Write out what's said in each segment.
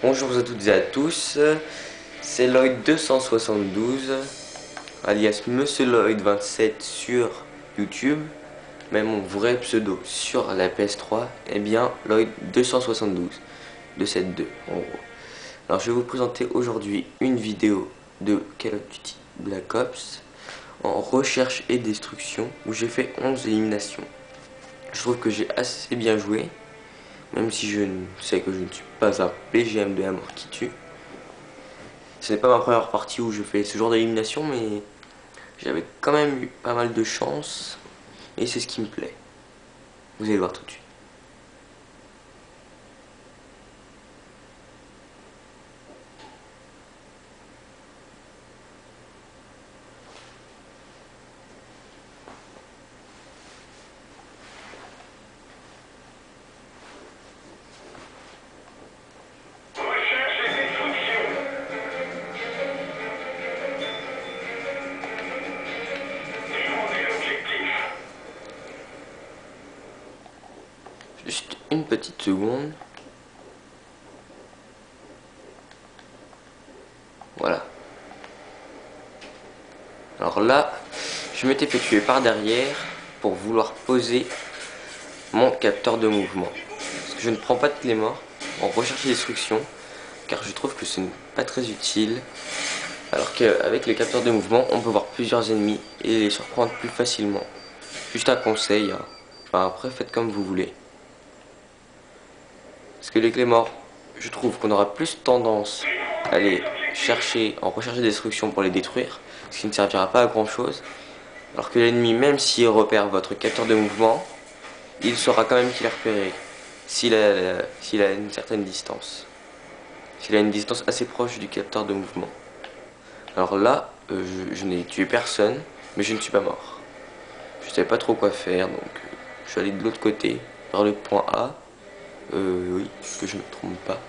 Bonjour à toutes et à tous, c'est Lloyd272, alias Monsieur Lloyd27 sur YouTube, mais mon vrai pseudo sur la PS3 est bien Lloyd272, 272 en gros. Alors je vais vous présenter aujourd'hui une vidéo de Call of Duty Black Ops en recherche et destruction où j'ai fait 11 éliminations. Je trouve que j'ai assez bien joué. Même si je sais que je ne suis pas un PGM de la mort qui tue. Ce n'est pas ma première partie où je fais ce genre d'élimination, mais j'avais quand même eu pas mal de chance. Et c'est ce qui me plaît. Vous allez voir tout de suite. Juste une petite seconde. Voilà. Alors là, je m'étais fait tuer par derrière pour vouloir poser mon capteur de mouvement. Parce que je ne prends pas de clé mort en recherche et destruction, car je trouve que ce n'est pas très utile. Alors qu'avec les capteurs de mouvement, on peut voir plusieurs ennemis et les surprendre plus facilement. Juste un conseil, hein. Enfin après faites comme vous voulez. Parce que les clés morts, je trouve qu'on aura plus tendance à les chercher en recherche et destruction pour les détruire, ce qui ne servira pas à grand chose. Alors que l'ennemi, même s'il repère votre capteur de mouvement, il saura quand même qu'il est repéré s'il a une certaine distance. S'il a une distance assez proche du capteur de mouvement. Alors là, je n'ai tué personne, mais je ne suis pas mort. Je savais pas trop quoi faire, donc je suis allé de l'autre côté, vers le point A. Oui, que je ne me trompe pas.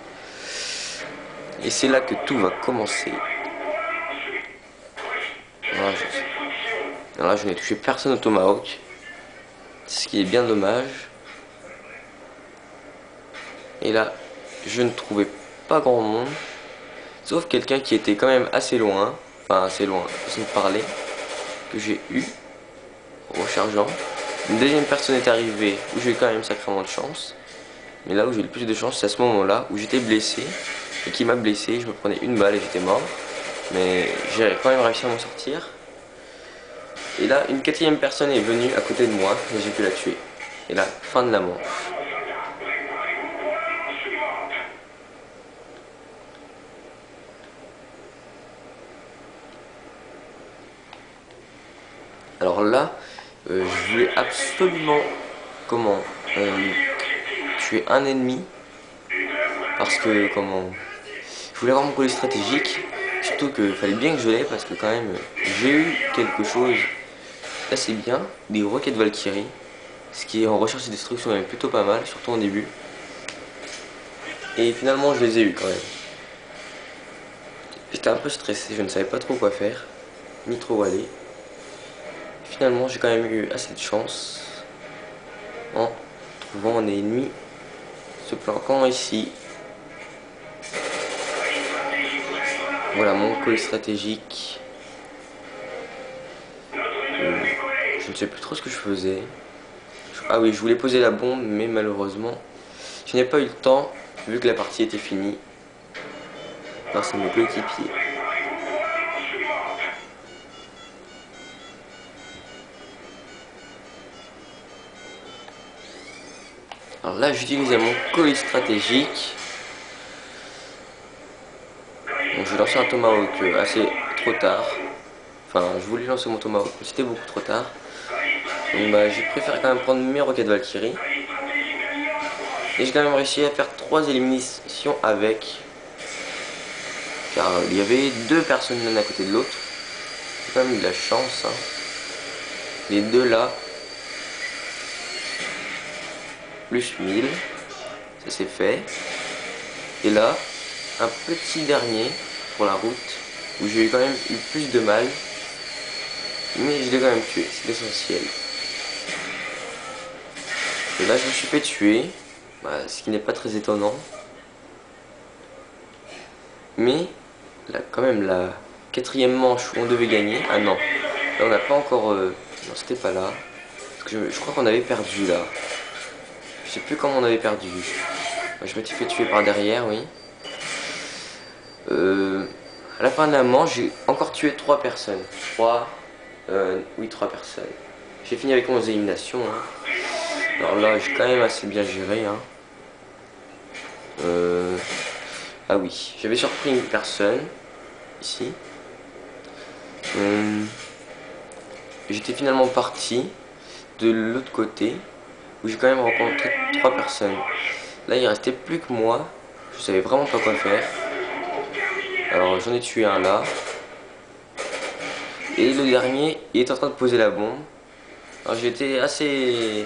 Et c'est là que tout va commencer. Alors là, je n'ai touché personne au Tomahawk, ce qui est bien dommage. Et là, je ne trouvais pas grand monde, sauf quelqu'un qui était quand même assez loin, enfin assez loin, façon de parler, que j'ai eu, rechargeant. Une deuxième personne est arrivée, où j'ai eu quand même sacrément de chance. Mais là où j'ai le plus de chance, c'est à ce moment-là où j'étais blessé, et qui m'a blessé, je me prenais une balle et j'étais mort. Mais j'ai quand même réussi à m'en sortir. Et là, une quatrième personne est venue à côté de moi, et j'ai pu la tuer. Et là, fin de la manche. Alors là, je voulais absolument tuer un ennemi parce que je voulais avoir mon collier stratégique, surtout qu'il fallait bien que je l'ai parce que quand même j'ai eu quelque chose d'assez bien, des roquettes Valkyrie, ce qui est en recherche et destruction est plutôt pas mal, surtout au début. Et finalement je les ai eu quand même. J'étais un peu stressé, je ne savais pas trop quoi faire, ni trop où aller. Finalement j'ai quand même eu assez de chance en trouvant un ennemi se planquant ici. Voilà mon collier stratégique. Je ne sais plus trop ce que je faisais. Ah oui, je voulais poser la bombe, mais malheureusement, je n'ai pas eu le temps, vu que la partie était finie, grâce à mes coéquipiers. Alors là, j'utilisais mon colis stratégique. Donc j'ai lancé un Tomahawk assez trop tard. Enfin, je voulais lancer mon Tomahawk, mais c'était beaucoup trop tard. Donc bah, j'ai préféré quand même prendre mes roquettes Valkyrie. Et j'ai quand même réussi à faire 3 éliminations avec. Car il y avait 2 personnes l'une à côté de l'autre. J'ai quand même eu de la chance. Hein. Les deux là. Plus 1000. Ça c'est fait. Et là, un petit dernier pour la route. Où j'ai quand même eu plus de mal. Mais je l'ai quand même tué. C'est l'essentiel. Et là je me suis fait tuer. Bah, ce qui n'est pas très étonnant. Mais là, quand même, la quatrième manche où on devait gagner. Ah non, là on n'a pas encore. Non, c'était pas là. Parce que je crois qu'on avait perdu là. Je sais plus comment on avait perdu. Je m'étais fait tuer par derrière, oui. À la fin de la manche, j'ai encore tué 3 personnes. 3. Oui, 3 personnes. J'ai fini avec 11 éliminations. Hein. Alors là, j'ai quand même assez bien géré. Hein. Ah oui, j'avais surpris une personne. Ici. J'étais finalement parti de l'autre côté. Où j'ai quand même rencontré 3 personnes. Là, il restait plus que moi. Je savais vraiment pas quoi faire. Alors, j'en ai tué un là. Et le dernier, il est en train de poser la bombe. Alors, j'étais assez